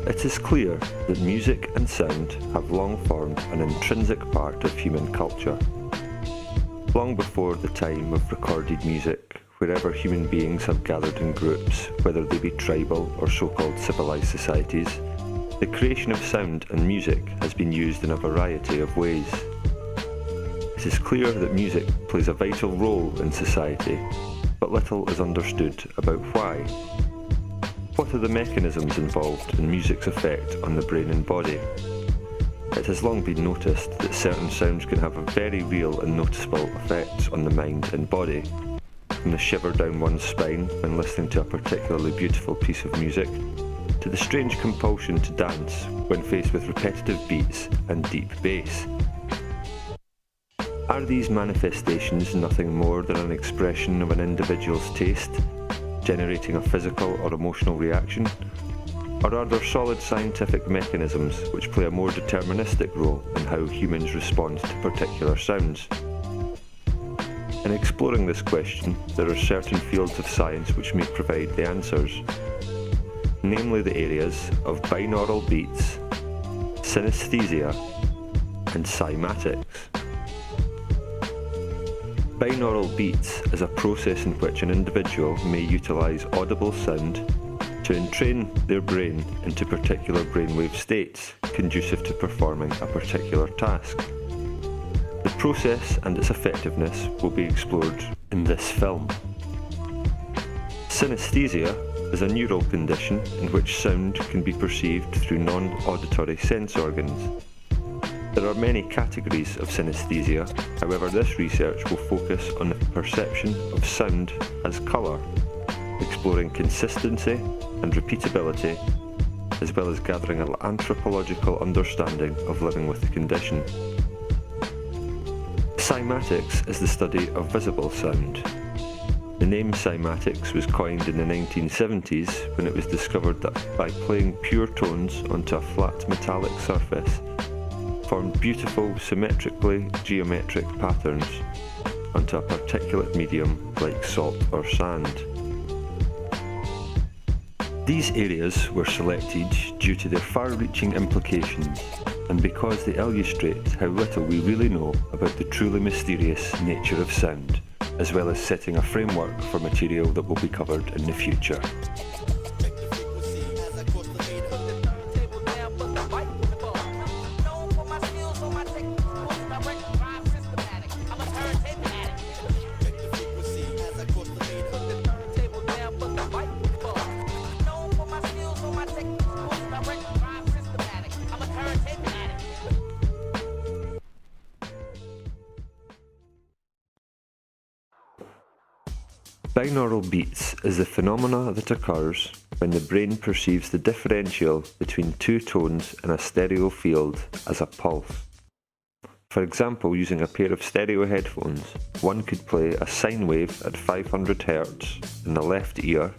It is clear that music and sound have long formed an intrinsic part of human culture. Long before the time of recorded music, wherever human beings have gathered in groups, whether they be tribal or so-called civilized societies, the creation of sound and music has been used in a variety of ways. It is clear that music plays a vital role in society, but little is understood about why. What are the mechanisms involved in music's effect on the brain and body? It has long been noticed that certain sounds can have a very real and noticeable effects on the mind and body, from the shiver down one's spine when listening to a particularly beautiful piece of music, to the strange compulsion to dance when faced with repetitive beats and deep bass. Are these manifestations nothing more than an expression of an individual's taste, generating a physical or emotional reaction? Or are there solid scientific mechanisms which play a more deterministic role in how humans respond to particular sounds? In exploring this question, there are certain fields of science which may provide the answers, namely the areas of binaural beats, synesthesia, and cymatics. Binaural beats is a process in which an individual may utilise audible sound to entrain their brain into particular brainwave states conducive to performing a particular task. The process and its effectiveness will be explored in this film. Synesthesia is a neural condition in which sound can be perceived through non-auditory sense organs. There are many categories of synesthesia, however this research will focus on the perception of sound as colour, exploring consistency and repeatability, as well as gathering an anthropological understanding of living with the condition. Cymatics is the study of visible sound. The name cymatics was coined in the 1970s when it was discovered that by playing pure tones onto a flat metallic surface, formed beautiful symmetrically geometric patterns onto a particulate medium like salt or sand. These areas were selected due to their far-reaching implications and because they illustrate how little we really know about the truly mysterious nature of sound, as well as setting a framework for material that will be covered in the future. Binaural beats is the phenomena that occurs when the brain perceives the differential between two tones in a stereo field as a pulse. For example, using a pair of stereo headphones, one could play a sine wave at 500 Hz in the left ear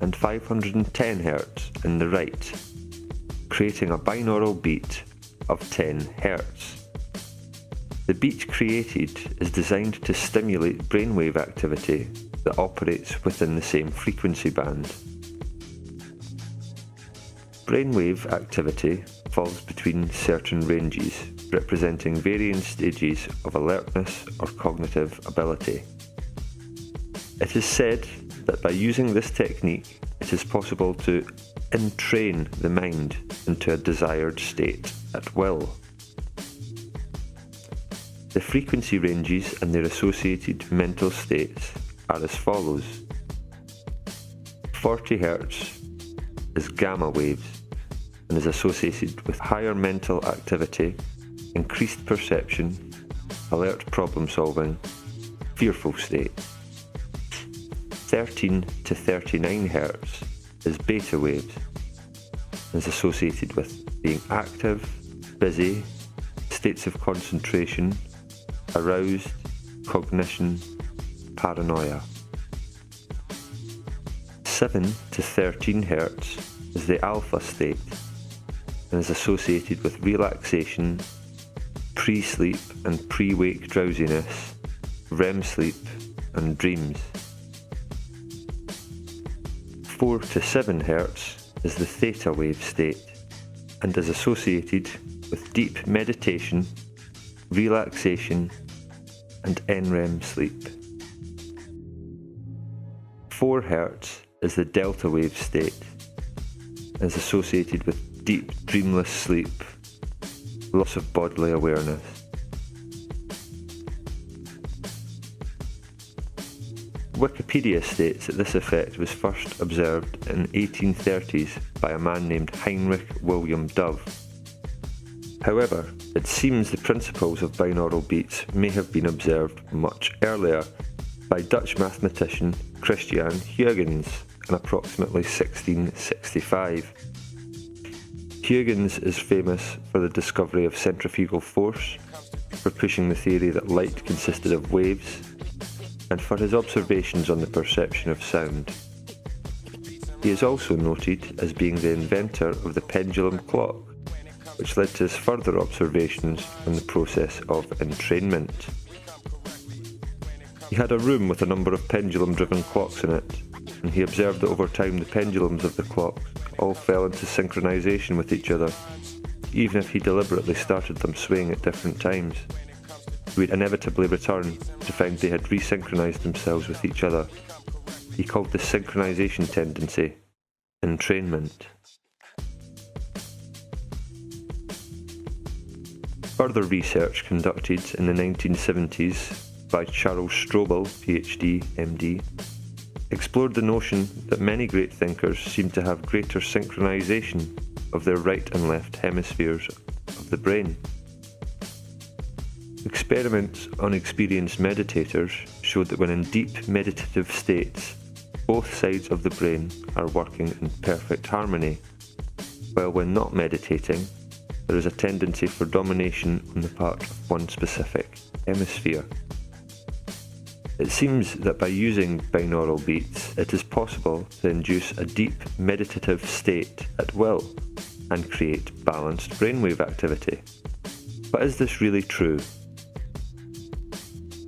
and 510 Hz in the right, creating a binaural beat of 10 Hz. The beat created is designed to stimulate brainwave activity that operates within the same frequency band. Brainwave activity falls between certain ranges, representing varying stages of alertness or cognitive ability. It is said that by using this technique, it is possible to entrain the mind into a desired state at will. The frequency ranges and their associated mental states are as follows. 40 Hz is gamma waves and is associated with higher mental activity, increased perception, alert problem solving, fearful state. 13 to 39 Hz is beta waves and is associated with being active, busy, states of concentration, aroused, cognition, paranoia. 7 to 13 Hz is the alpha state and is associated with relaxation, pre-sleep and pre-wake drowsiness, REM sleep and dreams. 4 to 7 Hz is the theta wave state and is associated with deep meditation, relaxation, and NREM sleep. 4 Hz is the delta wave state and is associated with deep dreamless sleep, loss of bodily awareness. Wikipedia states that this effect was first observed in the 1830s by a man named Heinrich William Dove. However, it seems the principles of binaural beats may have been observed much earlier by Dutch mathematician Christian Huygens in approximately 1665. Huygens is famous for the discovery of centrifugal force, for pushing the theory that light consisted of waves, and for his observations on the perception of sound. He is also noted as being the inventor of the pendulum clock, which led to his further observations on the process of entrainment. He had a room with a number of pendulum-driven clocks in it, and he observed that over time the pendulums of the clocks all fell into synchronization with each other, even if he deliberately started them swaying at different times. He would inevitably return to find they had resynchronized themselves with each other. He called this synchronization tendency entrainment. Further research conducted in the 1970s by Charles Strobel, PhD, MD, explored the notion that many great thinkers seem to have greater synchronization of their right and left hemispheres of the brain. Experiments on experienced meditators showed that when in deep meditative states, both sides of the brain are working in perfect harmony, while when not meditating, there is a tendency for domination on the part of one specific hemisphere. It seems that by using binaural beats, it is possible to induce a deep meditative state at will and create balanced brainwave activity. But is this really true?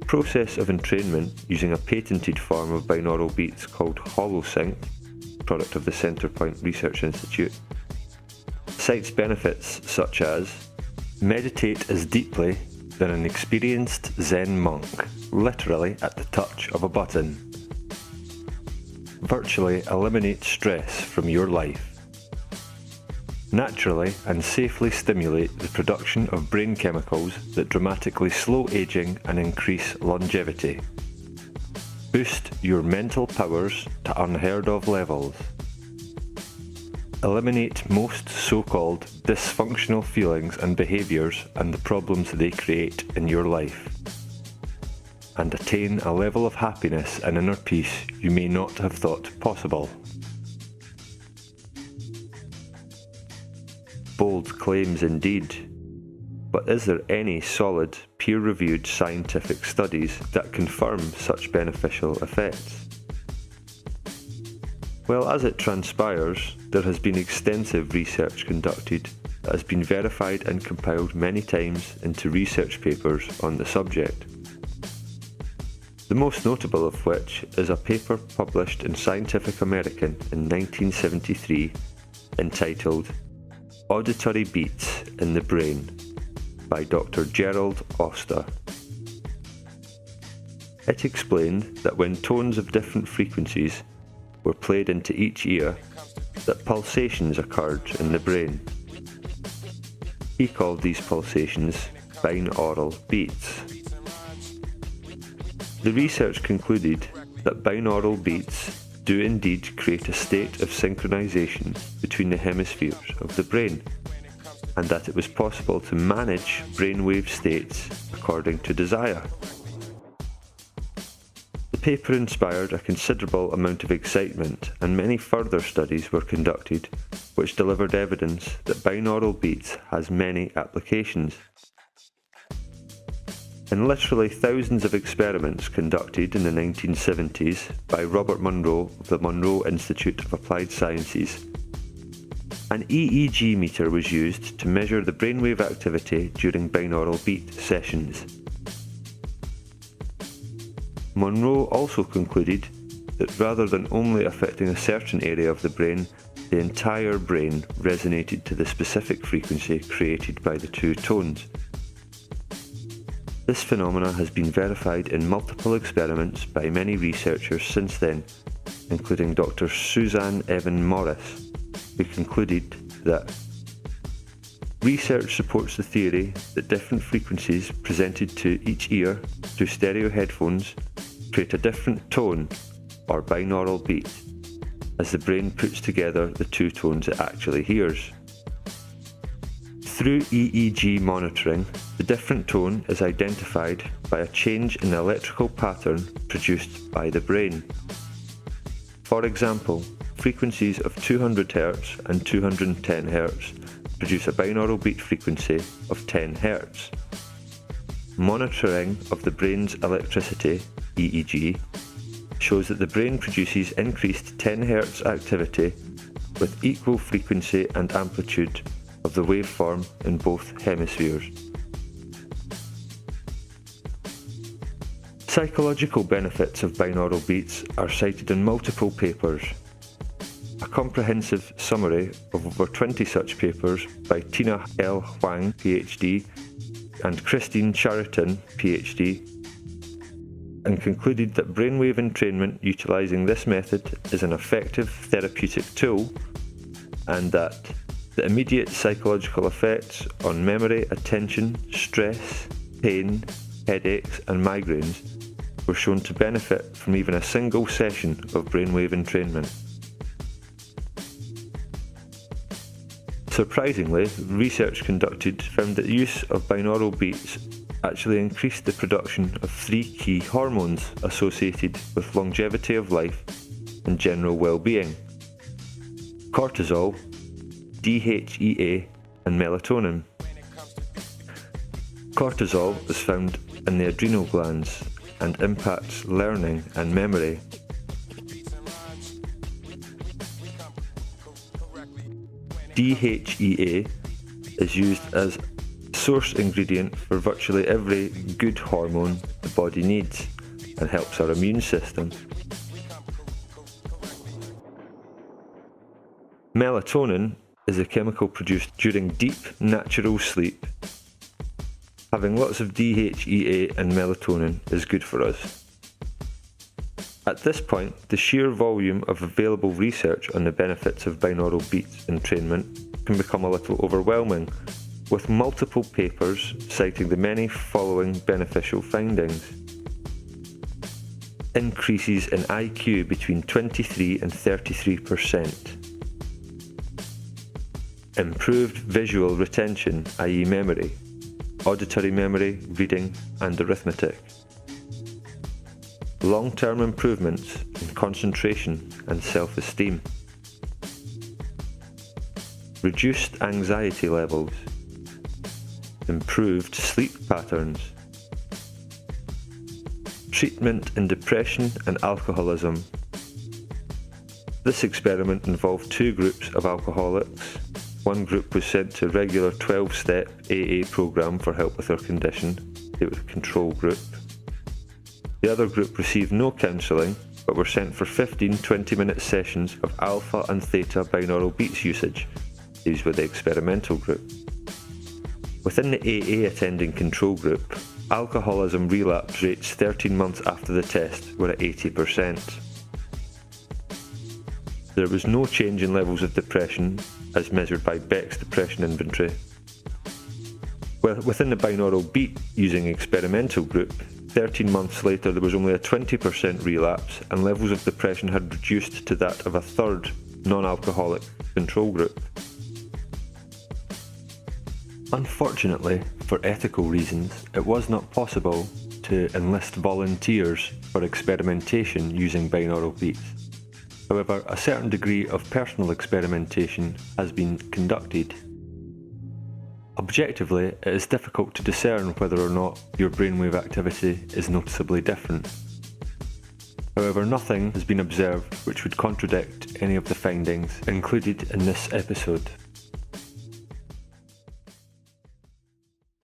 The process of entrainment using a patented form of binaural beats called holosync, product of the Centrepoint Research Institute, cites benefits such as meditate as deeply than an experienced Zen monk, literally at the touch of a button. Virtually eliminate stress from your life. Naturally and safely stimulate the production of brain chemicals that dramatically slow aging and increase longevity. Boost your mental powers to unheard of levels. Eliminate most so-called dysfunctional feelings and behaviours and the problems they create in your life. And attain a level of happiness and inner peace you may not have thought possible. Bold claims indeed, but is there any solid, peer-reviewed scientific studies that confirm such beneficial effects? Well, as it transpires, there has been extensive research conducted that has been verified and compiled many times into research papers on the subject. The most notable of which is a paper published in Scientific American in 1973 entitled Auditory Beats in the Brain by Dr. Gerald Oster. It explained that when tones of different frequencies were played into each ear, that pulsations occurred in the brain. He called these pulsations binaural beats. The research concluded that binaural beats do indeed create a state of synchronization between the hemispheres of the brain, and that it was possible to manage brainwave states according to desire. The paper inspired a considerable amount of excitement, and many further studies were conducted which delivered evidence that binaural beats has many applications. In literally thousands of experiments conducted in the 1970s by Robert Monroe of the Monroe Institute of Applied Sciences, an EEG meter was used to measure the brainwave activity during binaural beat sessions. Monroe also concluded that rather than only affecting a certain area of the brain, the entire brain resonated to the specific frequency created by the two tones. This phenomena has been verified in multiple experiments by many researchers since then, including Dr. Suzanne Evan Morris, who concluded that research supports the theory that different frequencies presented to each ear through stereo headphones create a different tone, or binaural beat, as the brain puts together the two tones it actually hears. Through EEG monitoring, the different tone is identified by a change in the electrical pattern produced by the brain. For example, frequencies of 200 Hz and 210 Hz produce a binaural beat frequency of 10 Hz. Monitoring of the brain's electricity, EEG, shows that the brain produces increased 10 Hz activity with equal frequency and amplitude of the waveform in both hemispheres. Psychological benefits of binaural beats are cited in multiple papers. A comprehensive summary of over 20 such papers by Tina L. Huang, PhD, and Christine Chariton, PhD, and concluded that brainwave entrainment utilising this method is an effective therapeutic tool, and that the immediate psychological effects on memory, attention, stress, pain, headaches and migraines were shown to benefit from even a single session of brainwave entrainment. Surprisingly, research conducted found that the use of binaural beats actually increased the production of 3 key hormones associated with longevity of life and general well-being: cortisol, DHEA, and melatonin. Cortisol is found in the adrenal glands and impacts learning and memory. DHEA is used as source ingredient for virtually every good hormone the body needs and helps our immune system. Melatonin is a chemical produced during deep natural sleep. Having lots of DHEA and melatonin is good for us. At this point, the sheer volume of available research on the benefits of binaural beats entrainment can become a little overwhelming, with multiple papers citing the many following beneficial findings. Increases in IQ between 23 and 33%. Improved visual retention, i.e. memory, auditory memory, reading and arithmetic. Long-term improvements in concentration and self-esteem. Reduced anxiety levels. Improved sleep patterns. Treatment in depression and alcoholism. This experiment involved 2 groups of alcoholics. One group was sent to a regular 12-step AA program for help with their condition. It was a control group. The other group received no counselling, but were sent for 15 20-minute sessions of alpha and theta binaural beats usage. These were the experimental group. Within the AA attending control group, alcoholism relapse rates 13 months after the test were at 80%. There was no change in levels of depression as measured by Beck's depression inventory. Within the binaural beat using experimental group, 13 months later there was only a 20% relapse and levels of depression had reduced to that of a third non-alcoholic control group. Unfortunately, for ethical reasons, it was not possible to enlist volunteers for experimentation using binaural beats. However, a certain degree of personal experimentation has been conducted. Objectively, it is difficult to discern whether or not your brainwave activity is noticeably different. However, nothing has been observed which would contradict any of the findings included in this episode.